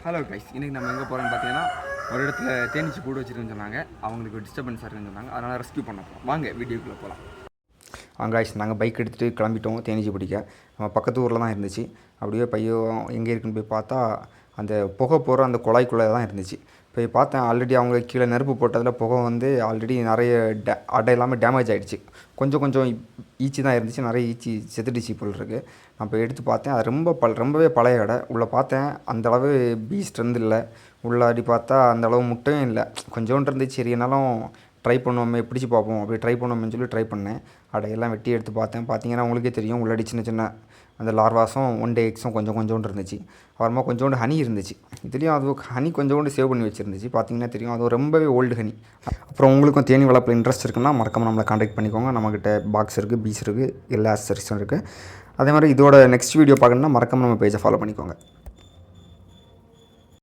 Hello guys, இன்றைக்கி நம்ம எங்கே போகிறோம்னு பார்த்தீங்கன்னா ஒரு இடத்துல தேனீச்சி கூடு வச்சுருக்குன்னு சொன்னாங்க. அவங்களுக்கு டிஸ்டர்பன்ஸாக இருக்குன்னு சொன்னாங்க. அதனால் ரெஸ்க்யூ பண்ண போகிறோம். வாங்க வீடியோக்குள்ளே போகலாம். கைஸ், நாங்கள் பைக் எடுத்துகிட்டு கிளம்பிட்டோம் தேனீச்சி பிடிக்க. நம்ம பக்கத்து ஊரில் தான் இருந்துச்சு. அப்படியே பையன் எங்கே இருக்குன்னு போய் பார்த்தா அந்த புகை போகிற அந்த குழாய்க்குள்ளே தான் இருந்துச்சு. போய் பார்த்தேன், ஆல்ரெடி அவங்க கீழே நெருப்பு போட்டதில் புகை வந்து ஆல்ரெடி நிறைய அடை இல்லாமல் டேமேஜ் ஆகிடுச்சு. கொஞ்சம் ஈச்சி தான் இருந்துச்சு, நிறைய ஈச்சி செத்துடுச்சு போல் இருக்குது. நான் போய் எடுத்து பார்த்தேன், அது ரொம்பவே பழைய கடை. உள்ளே பார்த்தேன், அந்தளவு பீஸ்ட் இல்லை. உள்ளாடி பார்த்தா அந்தளவு முட்டையும் இல்லை, கொஞ்சோண்டு இருந்துச்சு. சரி, என்னாலும் ட்ரை பண்ணுவோமே, பிடிச்சி பார்ப்போம், அப்படி ட்ரை பண்ணுவோம்னு சொல்லி ட்ரை பண்ணேன். அடையெல்லாம் வெட்டி எடுத்து பார்த்தேன். பார்த்தீங்கன்னா உங்களுக்கே தெரியும், உள்ளாடி சின்ன அந்த லார்வாஸும் 1 டே எக்ஸும் கொஞ்சோண்டு இருந்துச்சு. அப்புறமா கொஞ்சோண்டு ஹனி இருந்துச்சு. இதுலேயும் அது ஹனி கொஞ்சோண்டு சேவ் பண்ணி வச்சுருந்துச்சு. பார்த்தீங்கன்னா தெரியும், அது ரொம்பவே ஓல்டு ஹனி. அப்புறம் உங்களுக்கும் தேனி வளர்ப்பில் இன்ட்ரெஸ்ட் இருக்குன்னா மறக்காமல் நம்மளை காண்டாக்ட் பண்ணிக்கோங்க. நம்மக்கிட்ட பாக்ஸ் இருக்குது, பீஸ் இருக்குது, எல்லா அக்சசரிஸும் இருக்குது. அதே மாதிரி இதோட நெக்ஸ்ட் வீடியோ பார்க்கணுன்னா மறக்காமல் நம்ம பேஜை ஃபாலோ பண்ணிக்கோங்க.